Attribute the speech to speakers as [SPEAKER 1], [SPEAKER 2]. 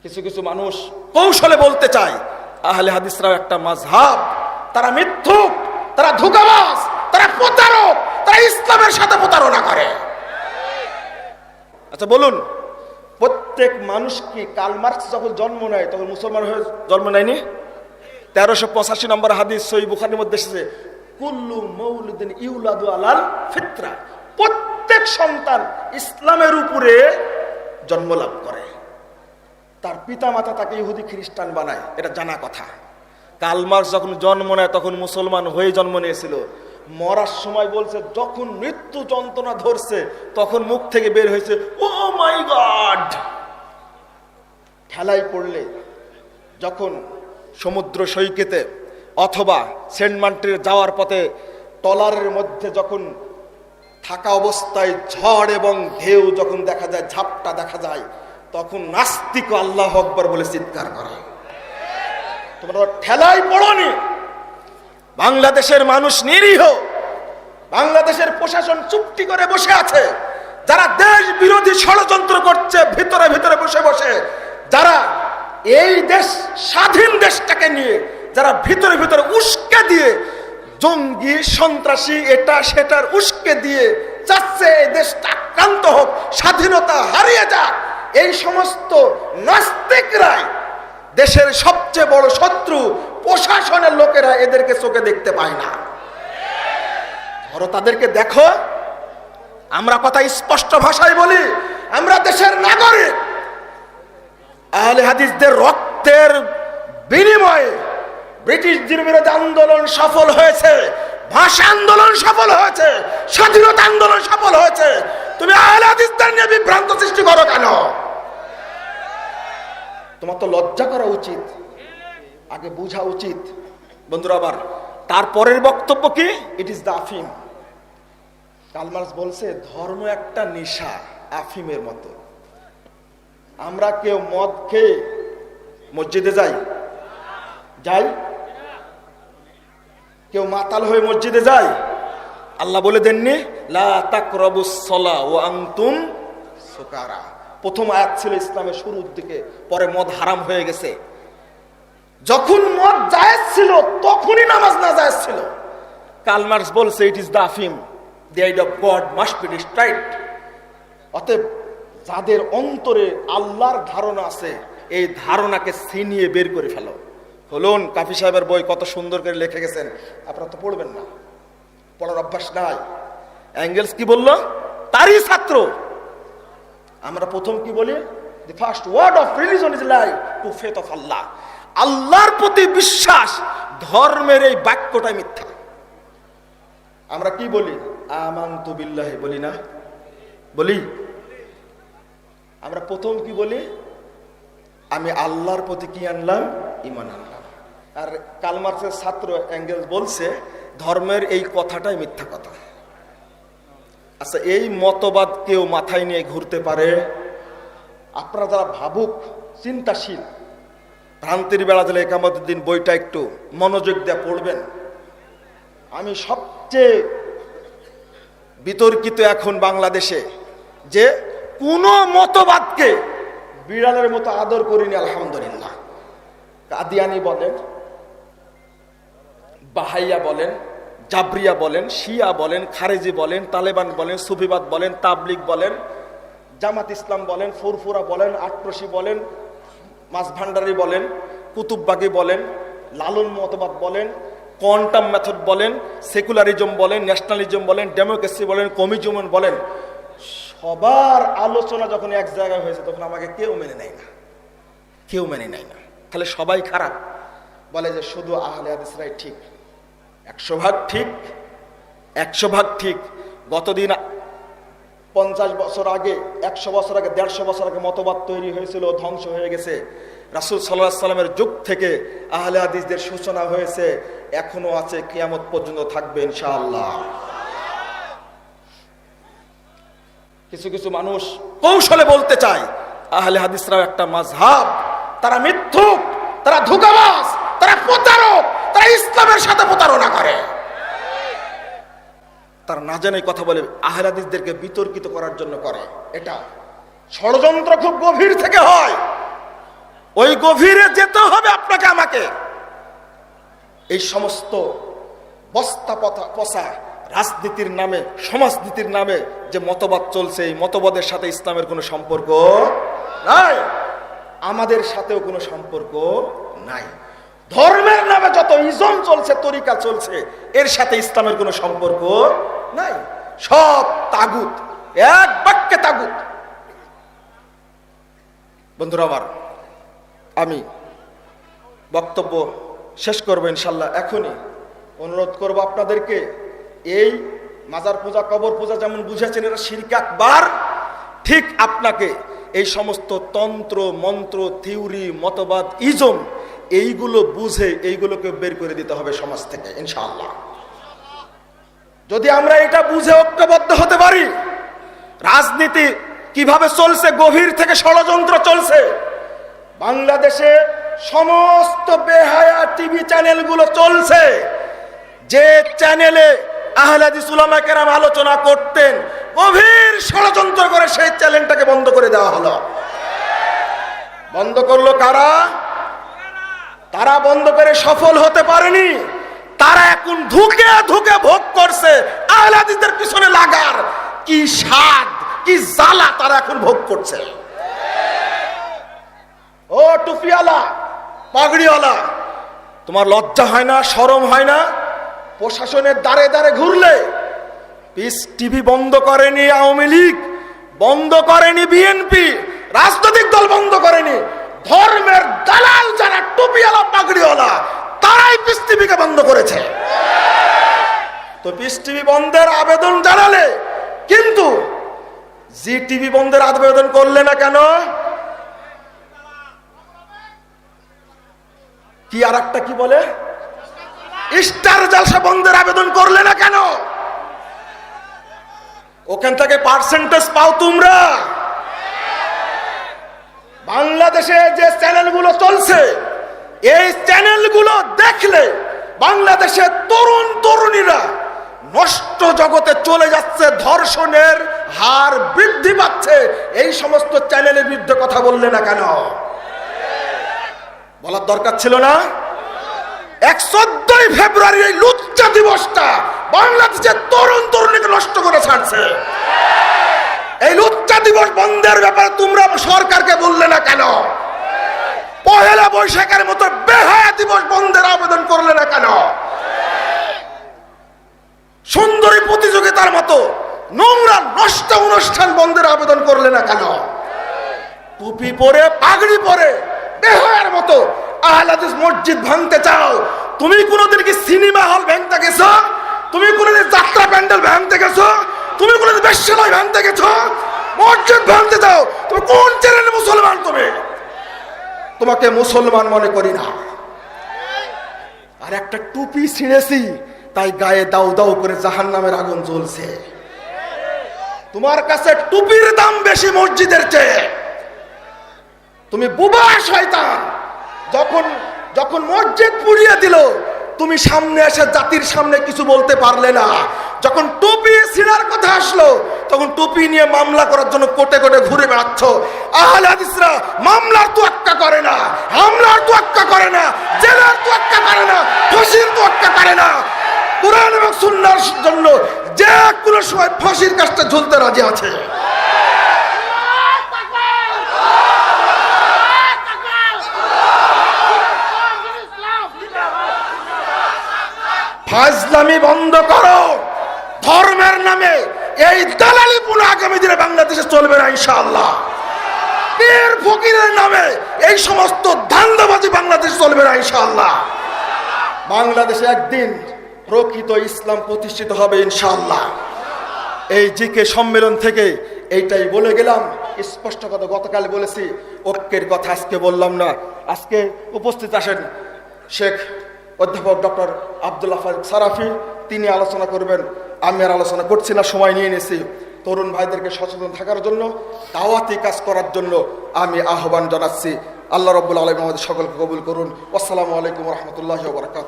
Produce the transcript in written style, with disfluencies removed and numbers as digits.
[SPEAKER 1] কিছু কিছু মানুষ কৌশলে বলতে চায় আহলে হাদিসরাও একটা মাযহাব, তারা মিথ্যুক, তারা ধোঁকাবাজ, তারা প্রতারক, তারা ইসলামের সাথে প্রতারণা করে। আচ্ছা বলুন, প্রত্যেক মানুষ কি কার্ল মার্কস যখন জন্ম নেয় তখন মুসলমান হয়ে জন্ম নেয়নি? 1385 নম্বর হাদিস সহিহ বুখারীর মধ্যে এসেছে, কুল্লু মাউলুদিন ইউলাদু আলাল ফিতরা, প্রত্যেক সন্তান ইসলামের উপরে জন্ম লাভ করে। তার পিতা মাতা তাকে ইহুদি খ্রিস্টান বানায়, এটা জানা কথা। কার্ল মার্কস যখন জন্ম নেয় তখন মুসলমান হয়ে জন্ম নিয়েছিল। মরার সময় বলছে, যখন মৃত্যু যন্ত্রণা ধরছে তখন মুখ থেকে বের হয়েছে, ও মাই গড। ঠেলাই পড়লে যখন সমুদ্র সৈকতে অথবা সেন্ট মার্টিনে যাওয়ার পথে ট্রলারের মধ্যে যখন থাকা অবস্থায় ঝড় এবং ঢেউ যখন দেখা যায়, ঝাপটা দেখা যায়, তখন নাস্তিক আল্লাহু আকবার বলে চিৎকার করে। তোমরা ঠেলাই পড়নি। বাংলাদেশের মানুষ নিরীহ, বাংলাদেশের প্রশাসন চুপটি করে বসে আছে। যারা দেশ বিরোধী ষড়যন্ত্র করছে ভিতরে ভিতরে বসে বসে, যারা এই দেশ স্বাধীন দেশটাকে নিয়ে যারা ভিতরে ভিতরে উস্কে দিয়ে জঙ্গি সন্ত্রাসী এটা সেটার উস্কে দিয়ে চাচ্ছে এই দেশটা আক্রান্ত হোক, স্বাধীনতা হারিয়ে যাক, এই সমস্ত নাস্তিকরাই দেশের সবচেয়ে বড় শত্রু। প্রশাসনের লোকেরা এদেরকে চোখে দেখতে পায় না। ধরো তাদেরকে দেখো, আমরা কথা স্পষ্ট ভাষায় বলি, আমরা দেশের নাগরিক। আহলে হাদিসদের রক্তের বিনিময়ে ব্রিটিশদের বিরুদ্ধে আন্দোলন সফল হয়েছে, ভাষা আন্দোলন সফল হয়েছে, স্বাধীনতা আন্দোলন সফল হয়েছে। তুমি আহলে হাদিসদের নিয়ে বিভ্রান্ত সৃষ্টি করো কেন? তোমার তো লজ্জা করা উচিত, আগে বোঝা উচিত। বন্ধুরা, আবার তারপরের বক্তব্য কি? ইট ইজ দ্য আফিম। কার্ল মার্কস বলছে, ধর্ম একটা নেশা, আফিমের মতো। আমরা কেউ মদ খেয়ে মসজিদে যাই? কেউ মাতাল হয়ে মসজিদে যায়? আল্লাহ বলে দেননি লা তাকরাবুস সালাহ ওয়া আনতুম সুকারা। প্রথম আয়াত ছিল ইসলামের শুরুর দিকে, পরে মদ হারাম হয়ে গেছে। যখন মদ জায়েজ ছিল তখনই নামাজ না জায়েজ ছিল। কার্ল মার্কস বলছে, ইট ইজ দ্য আফিম, the idea of God must be destroyed. অতএব যাদের অন্তরে আল্লাহর ধারণা আছে, এই ধারণাকে ছিনিয়ে বের করে ফেলো। হলুন কাফি সাহেবের বই কত সুন্দর করে লিখে গেছেন, আপনারা তো পড়বেন না, পড়ার অভ্যাস নাই। অ্যাঙ্গেলস কি বললো? তারই ছাত্র। আমরা প্রথম কি বলি? The first word of religion is life to faith of Allah. আল্লাহর প্রতি বিশ্বাস, ধর্মের এই বাক্যটাই মিথ্যা। আমরা কি বলি? আমানতু বিল্লাহি বলি না? বলি? আমরা প্রথম কি বলি? আমি আল্লাহর প্রতি কি আনলাম? ঈমান আনলাম। আর কার্ল মার্কসের ছাত্র অ্যাঙ্গেলস বলছে, ধর্মের এই কথাটাই মিথ্যা কথা। আচ্ছা, এই মতবাদ কেউ মাথায় নিয়ে ঘুরতে পারে? আপনারা যারা ভাবুক, চিন্তাশীল, ভ্রান্তির বেড়া দিলে একামতের দিন বইটা একটু মনোযোগ দিয়ে পড়বেন। আমি সবচেয়ে বিতর্কিত এখন বাংলাদেশে যে কোনো মতবাদকে বিড়ালের মতো আদর করিনি, আলহামদুলিল্লাহ। কাদিয়ানি বলেন, বাহাইয়া বলেন, জাবরিয়া বলেন, শিয়া বলেন, খারেজি বলেন, তালেবান বলেন, সুফিবাদ বলেন, তাবলিগ বলেন, জামাত ইসলাম বলেন, ফুরফুরা বলেন, আটরশি বলেন, মাঝভান্ডারি বলেন, কুতুববাগী বলেন, লালন মতবাদ বলেন, কোয়ান্টাম মেথড বলেন, সেকুলারিজম বলেন, ন্যাশনালিজম বলেন, ডেমোক্রেসি বলেন, কমিউনিজম বলেন, সবার আলোচনা যখন এক জায়গায় হয়েছে তখন আমাকে কেউ মেনে নেয় না, কেউ মেনে নেয় না। তাহলে সবাই খারাপ? বলে যে শুধু আহলে হাদিসরাই ঠিক। 100 ভাগ ঠিক, 100 ভাগ ঠিক। গতদিন 50 বছর আগে, 100 বছর আগে, 150 বছর আগে মতবাদ তৈরি হয়েছিল, ধ্বংস হয়ে গেছে। রাসূল সাল্লাল্লাহু আলাইহি সাল্লামের যুগ থেকে আহলে হাদিসদের সূচনা হয়েছে, এখনো আছে, কিয়ামত পর্যন্ত থাকবে ইনশাআল্লাহ। কিছু কিছু মানুষ কৌশলে বলতে চায় আহলে হাদিসরাও একটা মাযহাব, তারা মিথ্যুক, তারা ধোঁকাবাজ, তারা প্রতারক, তারা ইসলামের সাথে প্রতারণা করে। তারা না জানে কথা বলে, আহলে হাদিসদেরকে বিতর্কিত করার জন্য করে। এটা ষড়যন্ত্র খুব গভীর থেকে হয়। ওই গভীরে যেতে হবে আপনাকে আমাকে। এই সমস্ত বস্তা পচা রাজনীতির নামে, সমাজনীতির নামে যে মতবাদ চলছে, এই মতবাদের সাথে ইসলামের কোনো সম্পর্ক নাই, আমাদের সাথেও কোনো সম্পর্ক নাই। ধর্মের নামে যত ইজম চলছে, তরিকা চলছে, এর সাথে ইসলামের কোনো সম্পর্ক নাই। সব তাগুত, এক বাক্যে তাগুত। বন্ধুরা আমার, আমি বক্তব্য শেষ করবো ইনশাল্লাহ এখনই। অনুরোধ করব আপনাদেরকে, এই মাজার পূজা, কবর পূজা যেমন বুঝেছেন এটা শিরক আকবার, ঠিক আপনাকে এই সমস্ত তন্ত্র মন্ত্র, থিওরি, মতবাদ, ইজম, এইগুলো বুঝে এইগুলোকে বের করে দিতে হবে সমাজ থেকে ইনশাআল্লাহ। যদি আমরা এটা বুঝে ঐক্যবদ্ধ হতে পারি, রাজনীতি কিভাবে চলছে, গভীর থেকে ষড়যন্ত্র চলছে, বাংলাদেশে সমস্ত বেহায়া টিভি চ্যানেলগুলো চলছে, যে চ্যানেলে আহলে হাদিস উলামা কেরাম আলোচনা করতেন, গভীর ষড়যন্ত্র করে সেই চ্যানেলটাকে বন্ধ করে দেওয়া হলো। বন্ধ করলো কারা? তারা বন্ধ করে সফল হতে পারেনি, তারা এখন ধুকে ধুকে ভোগ করছে আহলে হাদিসদের পিছনে লাগার কি স্বাদ, কি জ্বালা তারা এখন ভোগ করছে। ও টুপিওয়ালা, পাগড়িওয়ালা, তোমার লজ্জা হয় না, শরম হয় না? প্রশাসনের দ্বারে দ্বারে ঘুরলে পিস টিভি বন্ধ করেনি আওয়ামী লীগ, বন্ধ করেনি বিএনপি, রাজনৈতিক দল বন্ধ করেনি, ধর্মের দালাল যারা টুপিওয়ালা পাগড়িওয়ালা তারাই পিস টিভিকে বন্ধ করেছে। তো পিস টিভি বন্ধের আবেদন জানালে, কিন্তু জি টিভি বন্ধের আবেদন করলে না কেন? কি আর একটা কি বলে, স্টার জলসা বন্ধের আবেদন করলে না কেন? ওখান থেকে পার্সেন্টেজ পাও তোমরা। বাংলাদেশে যে চ্যানেলগুলো চলছে, এই চ্যানেলগুলো দেখলে বাংলাদেশের তরুণ তরুণীরা নষ্ট জগতে চলে যাচ্ছে, ধর্ষণের হার বৃদ্ধি পাচ্ছে। এই সমস্ত চ্যানেলের বিরুদ্ধে কথা বললে না কেন? বলার দরকার ছিল না? 14 ফেব্রুয়ারি এই লুচ্চা দিবসটা বাংলাদেশের তরুণ তরুণীকে নষ্ট করে ছাড়ছে। এই লুচ্চা দিবস বন্ধের ব্যাপারে তোমরা সরকারকে বললে না কেন? পহেলা বৈশাখের মতো বেহায়া দিবস বন্ধের আবেদন করলে না কেন? সুন্দরী প্রতিযোগিতার মতো নোংরা নষ্ট অনুষ্ঠান বন্ধের আবেদন করলে না কেন? টুপি পরে, পাগড়ি পরে বেহায়ার মতো আহলে হাদিস মসজিদ ভাঙতে চাও? তুমি কোনোদিন কি সিনেমা হল ভাঙতে গেছো? তুমি কোনোদিন যাত্রা প্যান্ডেল ভাঙতে গেছো? তুমি কোনোদিন বেশ্যালয় ভাঙতে গেছো? মসজিদ ভাঙতে চাও? তুমি কোন চ্যানেলের মুসলমান? তোমাকে মুসলমান মনে করি না। আর একটা টুপি ছিঁড়েছি তাই গায়ে দাউ দাউ করে জাহান্নামের আগুন জ্বলছে। তোমার কাছে টুপির দাম বেশি মসজিদের চেয়ে। তুমি বুবা শয়তান। যখন মসজিদ পুড়িয়ে দিল, তুমি সামনে এসে জাতির সামনে কিছু বলতে পারলে না। যখন টুপি ছিঁড়ার কথা আসলো, তখন টুপি নিয়ে মামলা করার জন্য কোটে কোটে ঘুরে বেড়াচ্ছ। আহলে হাদিসরা মামলার তোয়াক্কা করে না, হামলার তোয়াক্কা করে না, জেলার তোয়াক্কা করে না, ফাঁসির তোয়াক্কা করে না। কুরআন এবং সুন্নাহর জন্য যে কোনো সময় ফাঁসির কাজটা ঝুলতে রাজি আছে। ফাজলামি বন্ধ করো। ধর্মের নামে এই দালালি পুরো আগামী দিনে বাংলাদেশে চলবে না ইনশাআল্লাহ। পীর ফকিরের নামে এই সমস্ত ধান্দাবাজি বাংলাদেশে চলবে না ইনশাআল্লাহ। বাংলাদেশে একদিন প্রকৃত ইসলাম প্রতিষ্ঠিত হবে ইনশাআল্লাহ। এই জিকে সম্মেলন থেকে এইটাই বলে গেলাম। স্পষ্ট কথা গতকাল বলেছি, ঐক্যের কথা আজকে বললাম না। আজকে উপস্থিত আসেন শেখ অধ্যাপক ডক্টর আব্দুল্লাহ ফারুক সারাফি, তিনি আলোচনা করবেন। আমি আর আলোচনা করছি না, সময় নিয়ে নিয়েছি। তরুণ ভাইদেরকে সচেতন থাকার জন্য, দাওয়াতি কাজ করার জন্য আমি আহ্বান জানাচ্ছি। আল্লাহ রাব্বুল আলামিন আমাদের সকলকে কবুল করুন। আসসালামু আলাইকুম ওয়া রাহমাতুল্লাহি ওয়া বারাকাতুহু।